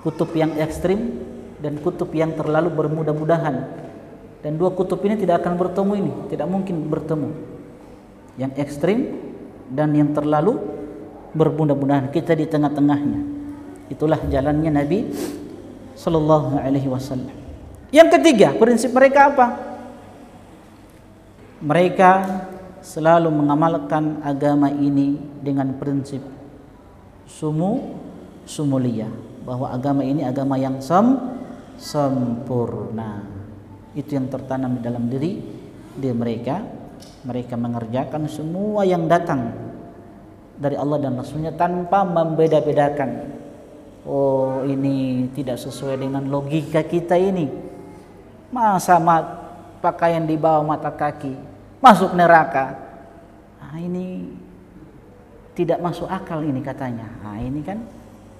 Kutub yang ekstrim dan kutub yang terlalu bermudah-mudahan. Dan dua kutub ini tidak akan bertemu ini, tidak mungkin bertemu. Yang ekstrim dan yang terlalu bermudah-mudahan, kita di tengah-tengahnya. Itulah jalannya Nabi sallallahu alaihi wasallam. Yang ketiga, prinsip mereka apa? Mereka selalu mengamalkan agama ini dengan prinsip sumulia, bahwa agama ini agama yang sempurna. Itu yang tertanam di dalam diri mereka. Mereka mengerjakan semua yang datang dari Allah dan Rasulnya tanpa membeda-bedakan. Oh, ini tidak sesuai dengan logika kita ini. Masa pakaian di bawah mata kaki masuk neraka? Nah, ini tidak masuk akal ini katanya. Nah, ini kan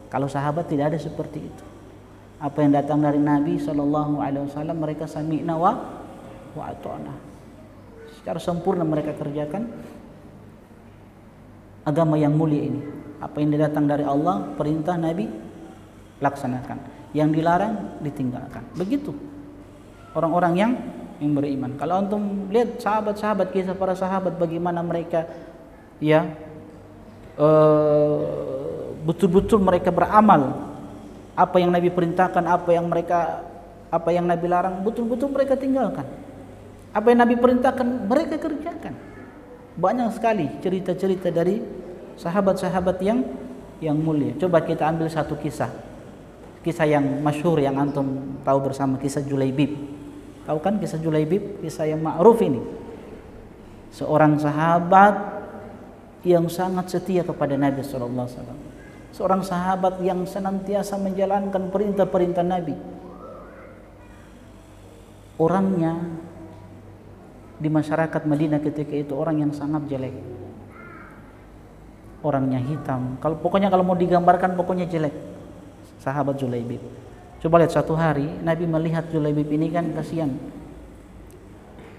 kalau sahabat tidak ada seperti itu. Apa yang datang dari Nabi SAW mereka sami'na wa ata'na. Secara sempurna mereka kerjakan agama yang mulia ini. Apa yang datang dari Allah, perintah Nabi, laksanakan. Yang dilarang, ditinggalkan. Begitu orang-orang yang beriman. Kalau antum lihat sahabat-sahabat, kisah para sahabat, bagaimana mereka ya betul-betul mereka beramal. Apa yang Nabi perintahkan, apa yang Nabi larang, betul-betul mereka tinggalkan. Apa yang Nabi perintahkan, mereka kerjakan. Banyak sekali cerita-cerita dari sahabat-sahabat yang mulia. Coba kita ambil satu kisah yang masyhur yang antum tahu bersama, kisah Julaibib. Tahu kan kisah Julaibib, kisah yang ma'ruf ini. Seorang sahabat yang sangat setia kepada Nabi sallallahu alaihi wasallam. Seorang sahabat yang senantiasa menjalankan perintah-perintah Nabi. Orangnya di masyarakat Madinah ketika itu orang yang sangat jelek. Orangnya hitam. Pokoknya kalau mau digambarkan pokoknya jelek. Sahabat Julaibib. Coba lihat satu hari Nabi melihat Julaibib ini kan kasihan.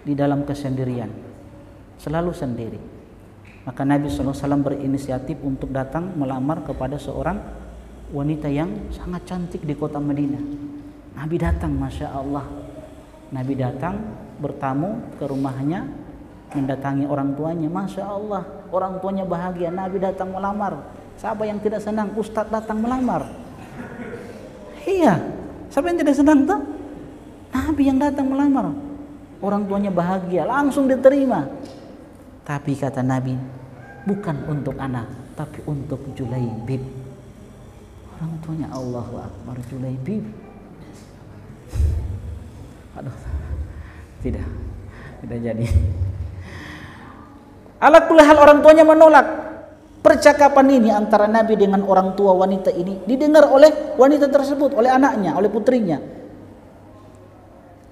Di dalam kesendirian. Selalu sendiri. Maka Nabi SAW berinisiatif untuk datang melamar kepada seorang wanita yang sangat cantik di kota Madinah. Nabi datang, Masya Allah. Nabi datang bertamu ke rumahnya, mendatangi orang tuanya. Masya Allah, orang tuanya bahagia. Nabi datang melamar. Siapa yang tidak senang Ustadz datang melamar? Iya, siapa yang tidak senang tuh? Nabi yang datang melamar. Orang tuanya bahagia, langsung diterima. Tapi kata Nabi, bukan untuk anak, tapi untuk Julaibib. Orang tuanya Allahu Akbar, Julaibib. Aduh, tidak jadi. Ala kulli hal orang tuanya menolak. Percakapan ini antara Nabi dengan orang tua wanita ini didengar oleh wanita tersebut, oleh anaknya, oleh putrinya.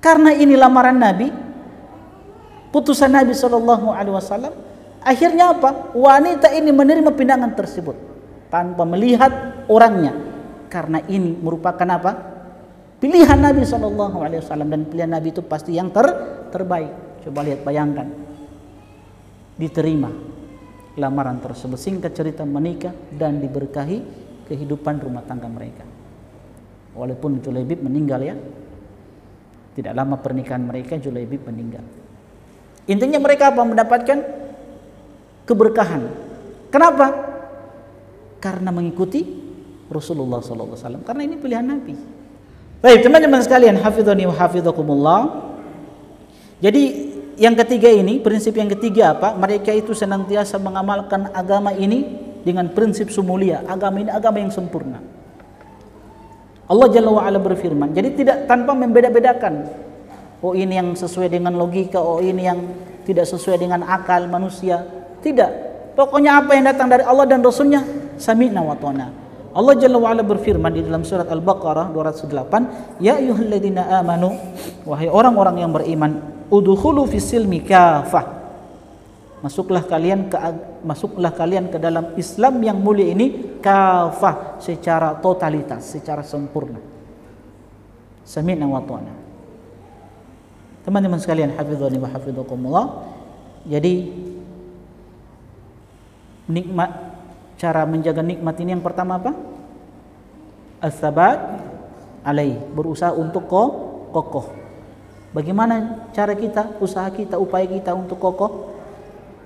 Karena ini lamaran Nabi, putusan Nabi SAW, akhirnya apa? Wanita ini menerima pinangan tersebut tanpa melihat orangnya. Karena ini merupakan apa? Pilihan Nabi SAW, dan pilihan Nabi itu pasti yang terbaik. Coba lihat, bayangkan. Diterima lamaran tersebut. Singkat cerita, menikah dan diberkahi kehidupan rumah tangga mereka. Walaupun Julaibib meninggal ya. Tidak lama pernikahan mereka, Julaibib meninggal. Intinya mereka apa? Mendapatkan keberkahan. Kenapa? Karena mengikuti Rasulullah SAW. Karena ini pilihan Nabi. Baik, teman-teman sekalian, hafidhani wa hafidhakumullah. Jadi yang ketiga ini, prinsip yang ketiga apa? Mereka itu senantiasa mengamalkan agama ini dengan prinsip sumulia. Agama ini agama yang sempurna. Allah Jalla wa'ala berfirman, jadi tidak tanpa membeda-bedakan. Oh, ini yang sesuai dengan logika, oh ini yang tidak sesuai dengan akal manusia. Tidak. Pokoknya apa yang datang dari Allah dan Rasulnya, sami'na wa ta'na. Allah Jalla wa'ala berfirman di dalam surat Al-Baqarah 208, ya ayyuhalladzina amanu, wahai orang-orang yang beriman, udkhulu fis silmi kafah. Masuklah kalian ke dalam Islam yang mulia ini kafah, secara totalitas, secara sempurna. Sami'na wa ta'na. Teman-teman sekalian, hafizhani wa hafidhakumullah. Jadi cara menjaga nikmat ini yang pertama apa? As-sabat alaih, berusaha untuk kokoh. Bagaimana cara kita, usaha kita, upaya kita untuk kokoh?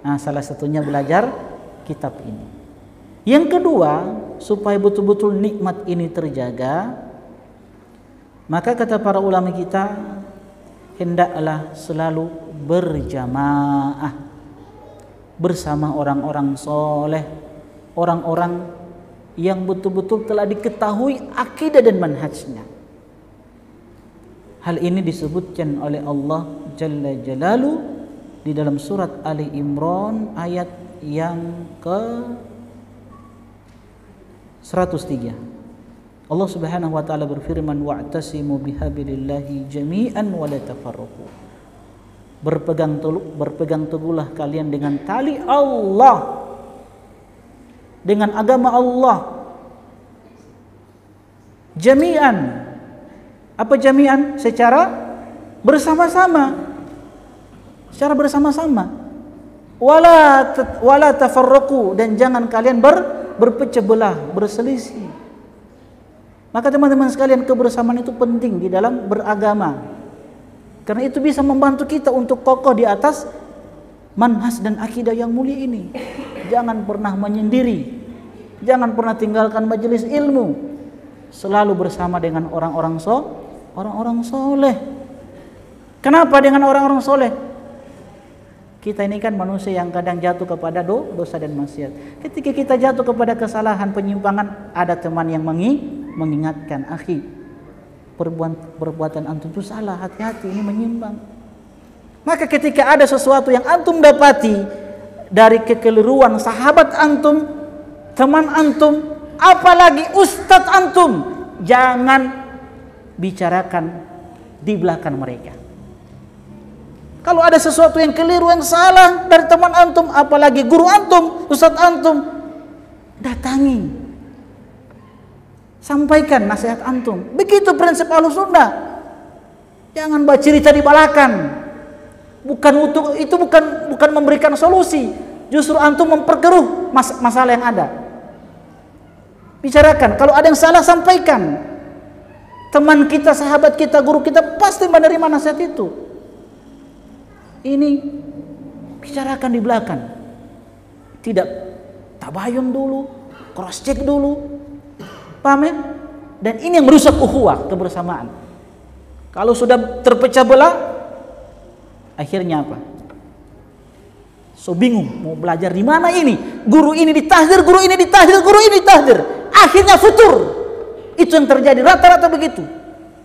Nah, salah satunya belajar kitab ini. Yang kedua, supaya betul-betul nikmat ini terjaga, maka kata para ulama kita, hendaklah selalu berjamaah bersama orang-orang soleh, orang-orang yang betul-betul telah diketahui akidah dan manhajnya. Hal ini disebutkan oleh Allah Jalla Jalaluhu di dalam surat Ali Imran ayat yang ke 103. Allah Subhanahu wa taala berfirman, wa'tasimu bihablillahi jami'an wa la tafarraqu. Berpegang teguhlah kalian dengan tali Allah, dengan agama Allah. Jami'an. Apa jami'an? Secara bersama-sama. Secara bersama-sama. Wala tafarraqu, dan jangan kalian berpecah belah, berselisih. Maka teman-teman sekalian, kebersamaan itu penting di dalam beragama. Karena itu bisa membantu kita untuk kokoh di atas manhaj dan akidah yang mulia ini. Jangan pernah menyendiri. Jangan pernah tinggalkan majelis ilmu. Selalu bersama dengan orang-orang soleh. Kenapa dengan orang-orang soleh? Kita ini kan manusia yang kadang jatuh kepada dosa dan maksiat. Ketika kita jatuh kepada kesalahan, penyimpangan, ada teman yang mengingatkan, akhi, perbuatan antum itu salah, hati-hati, ini menyimpang. Maka ketika ada sesuatu yang antum dapati dari kekeliruan sahabat antum, teman antum, apalagi ustadz antum, jangan bicarakan di belakang mereka. Kalau ada sesuatu yang keliru, yang salah dari teman antum, apalagi guru antum, ustadz antum, datangi, sampaikan nasihat antum. Begitu prinsip Ahlussunnah. Jangan cerita di belakang. Bukan memberikan solusi, justru antum memperkeruh masalah yang ada. Bicarakan, kalau ada yang salah sampaikan. Teman kita, sahabat kita, guru kita pasti menerima nasihat itu. Ini bicarakan di belakang. Tidak tabayun dulu, cross check dulu. Paham ya? Dan ini yang merusak ukhuwah, kebersamaan. Kalau sudah terpecah belah, akhirnya apa? So bingung mau belajar di mana ini? Guru ini ditahdir, guru ini ditahdir, guru ini ditahdir. Akhirnya futur. Itu yang terjadi, rata-rata begitu.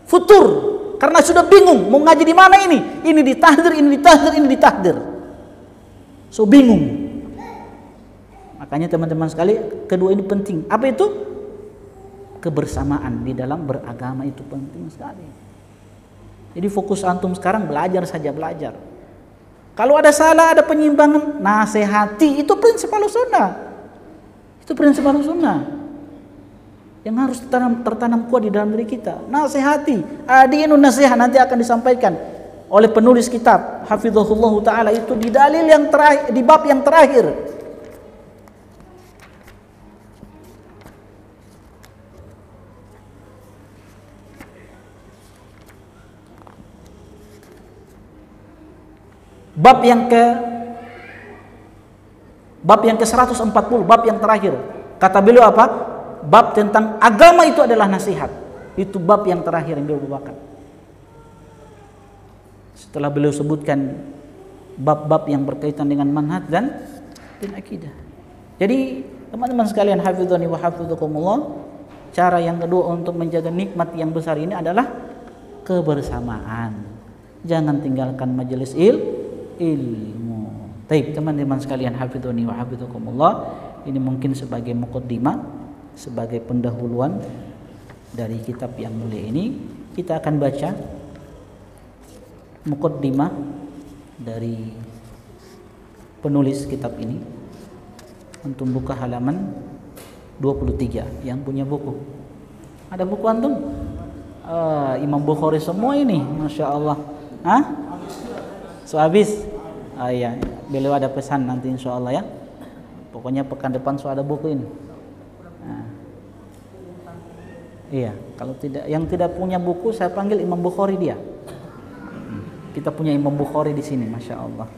Futur. Karena sudah bingung mau ngaji di mana ini? Ini ditahdir, ini ditahdir, ini ditahdir. So bingung. Makanya teman-teman sekali, kedua ini penting. Apa itu? Kebersamaan di dalam beragama itu penting sekali. Jadi fokus antum sekarang belajar saja, belajar. Kalau ada salah, ada penyimpangan, nasihati. Itu prinsip Ahlussunnah. Itu prinsip Ahlussunnah yang harus tertanam kuat di dalam diri kita. Nasihati, adinun nasihat, nanti akan disampaikan oleh penulis kitab hafizahullah taala itu di dalil yang terakhir, di bab yang terakhir. Bab yang ke 140, bab yang terakhir. Kata beliau apa? Bab tentang agama itu adalah nasihat. Itu bab yang terakhir yang beliau bawakan. Setelah beliau sebutkan bab-bab yang berkaitan dengan manhaj dan akidah. Jadi teman-teman sekalian, hafizani wa hafizakumullah, cara yang kedua untuk menjaga nikmat yang besar ini adalah kebersamaan. Jangan tinggalkan majelis ilmu. Baik, teman-teman sekalian, hafizani wa hafizakumullah, ini mungkin sebagai muqaddimah, sebagai pendahuluan dari kitab yang mulia ini. Kita akan baca muqaddimah dari penulis kitab ini. Antum buka halaman 23 yang punya buku. Ada buku antum? Imam Bukhari semua ini, Masya Allah. Hah? So habis? Iya, beliau ada pesan nanti insya Allah ya. Pokoknya pekan depan so ada buku ini. Iya, kalau yang tidak punya buku saya panggil Imam Bukhari dia. Kita punya Imam Bukhari di sini, Masya Allah.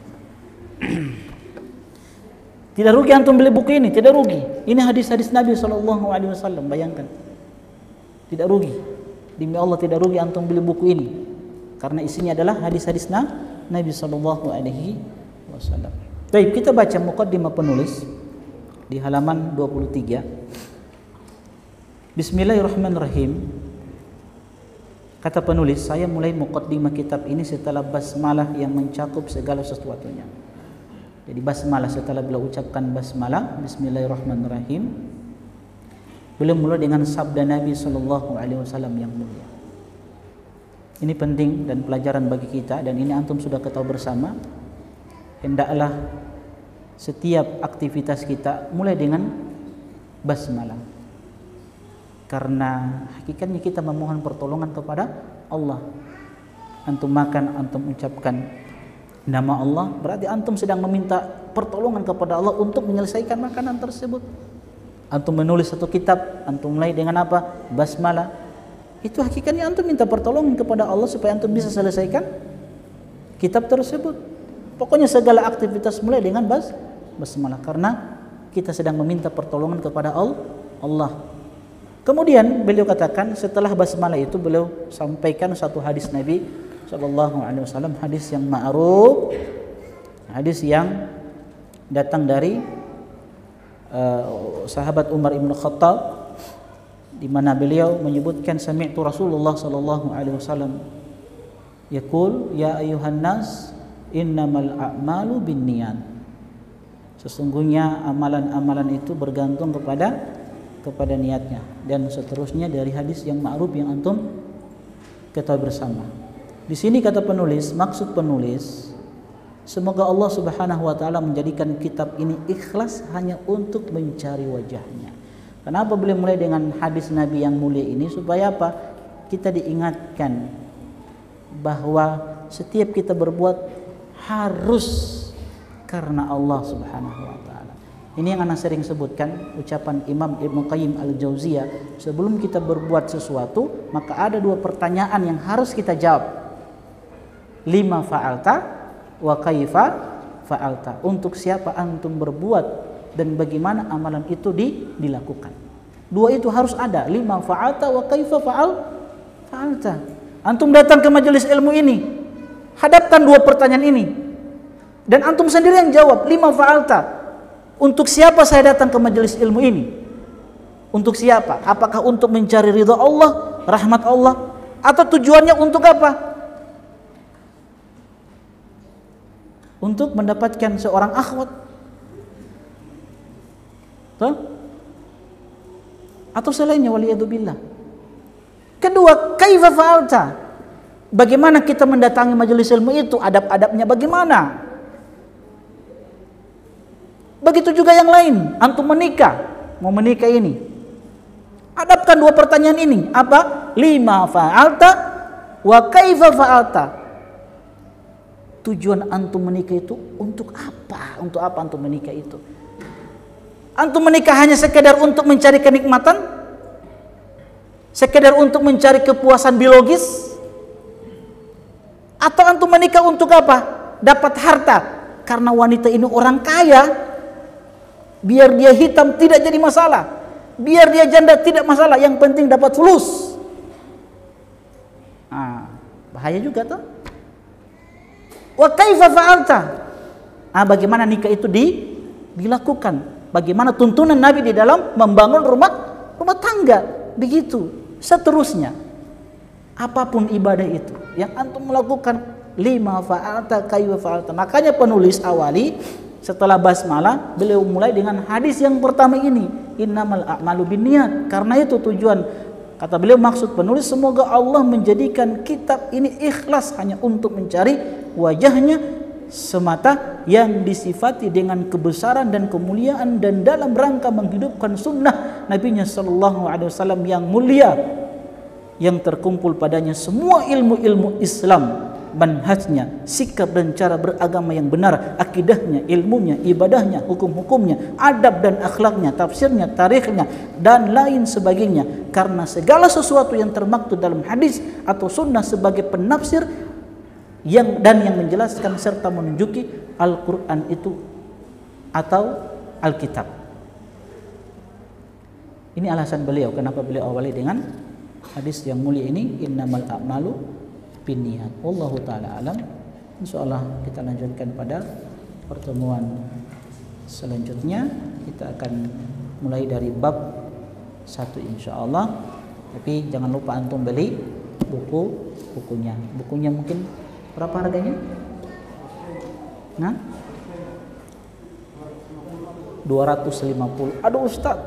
Tidak rugi antum beli buku ini, tidak rugi. Ini hadis-hadis Nabi SAW, bayangkan. Tidak rugi. Demi Allah tidak rugi antum beli buku ini. Karena isinya adalah hadis-hadis Nabi SAW. Baik, kita baca muqaddimah penulis di halaman 23. Bismillahirrahmanirrahim. Kata penulis, saya mulai muqaddimah kitab ini setelah basmalah yang mencakup segala sesuatunya. Jadi basmalah, setelah beliau ucapkan basmalah, Bismillahirrahmanirrahim, beliau mulai dengan sabda Nabi SAW yang mulia. Ini penting dan pelajaran bagi kita, dan ini antum sudah ketahui bersama. Hendaklah setiap aktivitas kita mulai dengan basmalah. Karena hakikatnya kita memohon pertolongan kepada Allah. Antum makan, antum ucapkan nama Allah, berarti antum sedang meminta pertolongan kepada Allah untuk menyelesaikan makanan tersebut. Antum menulis satu kitab, antum mulai dengan apa? Basmalah. Itu hakikatnya antum minta pertolongan kepada Allah supaya antum bisa selesaikan kitab tersebut. Pokoknya segala aktivitas mulai dengan basmalah, karena kita sedang meminta pertolongan kepada Allah. Kemudian beliau katakan, setelah basmalah itu beliau sampaikan satu hadis Nabi SAW, hadis yang ma'ruf, hadis yang datang dari sahabat Umar ibn Khattab, di mana beliau menyebutkan, sami'tu Rasulullah SAW yaqul, ya ayuhan nas, innamal a'malu binniyat. Sesungguhnya amalan-amalan itu bergantung kepada niatnya, dan seterusnya dari hadis yang ma'ruf yang antum ketahui bersama. Di sini kata penulis, maksud penulis, semoga Allah Subhanahu wa taala menjadikan kitab ini ikhlas hanya untuk mencari wajahnya. Kenapa beliau mulai dengan hadis Nabi yang mulia ini? Supaya apa? Kita diingatkan bahwa setiap kita berbuat harus karena Allah Subhanahu wa taala. Ini yang anak sering sebutkan, ucapan Imam Ibnu Qayyim Al-Jauziyah, sebelum kita berbuat sesuatu, maka ada dua pertanyaan yang harus kita jawab. Lima fa'alta wa kaifa fa'alta. Untuk siapa antum berbuat dan bagaimana amalan itu dilakukan. Dua itu harus ada. Lima fa'alta wa kaifa fa'alta. Antum datang ke majelis ilmu ini, hadapkan dua pertanyaan ini, dan antum sendiri yang jawab. Lima fa'alta. Untuk siapa saya datang ke majelis ilmu ini? Untuk siapa? Apakah untuk mencari ridha Allah, rahmat Allah, atau tujuannya untuk apa? Untuk mendapatkan seorang akhwat? Tuh? Atau selainnya, waliyadzubillah. Kedua, kaifa fa'alta? Bagaimana kita mendatangi majelis ilmu itu? Adab-adabnya bagaimana? Begitu juga yang lain, antum menikah, mau menikah ini, hadapkan dua pertanyaan ini. Apa? Lima fa'alta wa kaifa fa'alta. Tujuan antum menikah itu untuk apa? Untuk apa antum menikah itu? Antum menikah hanya sekedar untuk mencari kenikmatan? Sekedar untuk mencari kepuasan biologis? Atau antum menikah untuk apa? Dapat harta. Karena wanita ini orang kaya, biar dia hitam tidak jadi masalah, biar dia janda tidak masalah, yang penting dapat fulus. Bahaya juga tuh. Wa kaifa fa'alta? Bagaimana nikah itu dilakukan? Bagaimana tuntunan Nabi di dalam membangun rumah tangga? Begitu seterusnya. Apapun ibadah itu yang antum melakukan, lima fa'alta kaifa fa'alta. Makanya penulis awali setelah basmalah, beliau mulai dengan hadis yang pertama ini, innamal a'malu binniyat. Karena itu tujuan, kata beliau, maksud penulis, semoga Allah menjadikan kitab ini ikhlas hanya untuk mencari wajahnya semata, yang disifati dengan kebesaran dan kemuliaan, dan dalam rangka menghidupkan sunnah Nabi-Nya SAW yang mulia, yang terkumpul padanya semua ilmu-ilmu Islam manhajnya, sikap dan cara beragama yang benar, akidahnya, ilmunya, ibadahnya, hukum-hukumnya, adab dan akhlaknya, tafsirnya, tarikhnya, dan lain sebagainya. Karena segala sesuatu yang termaktub dalam hadis atau sunnah sebagai penafsir yang menjelaskan serta menunjuki Al-Quran itu atau Alkitab. Ini alasan beliau kenapa beliau awali dengan hadis yang mulia ini, innamal a'malu binniyat. Wallahu taala alam. Insyaallah kita lanjutkan pada pertemuan selanjutnya. Kita akan mulai dari bab 1 insyaallah. Tapi jangan lupa antum beli bukunya. Bukunya mungkin berapa harganya? Nah? 250. Aduh Ustaz.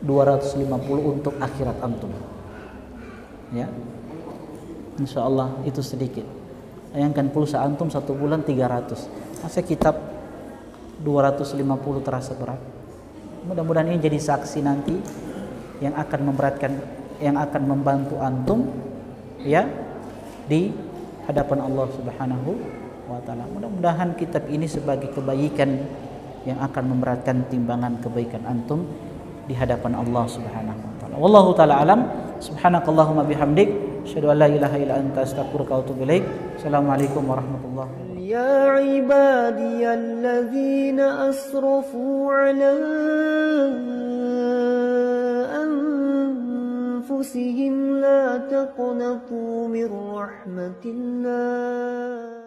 250 untuk akhirat antum. Ya. Insyaallah itu sedikit. Bayangkan pulsa antum 1 bulan 300. Masa kitab 250 terasa berat? Mudah-mudahan ini jadi saksi nanti yang akan membantu antum ya di hadapan Allah Subhanahu wa taala. Mudah-mudahan kitab ini sebagai kebaikan yang akan memberatkan timbangan kebaikan antum di hadapan Allah Subhanahu wa taala. Wallahu taala alam. Subhanakallahumma bihamdik, asyhadu an la ilaha illa anta, astaghfiruka wa atubu ilaik. Assalamualaikum warahmatullahi wabarakatuh. يا عبادي الذين أسرفوا على أنفسهم لا تقنطوا من رحمة الله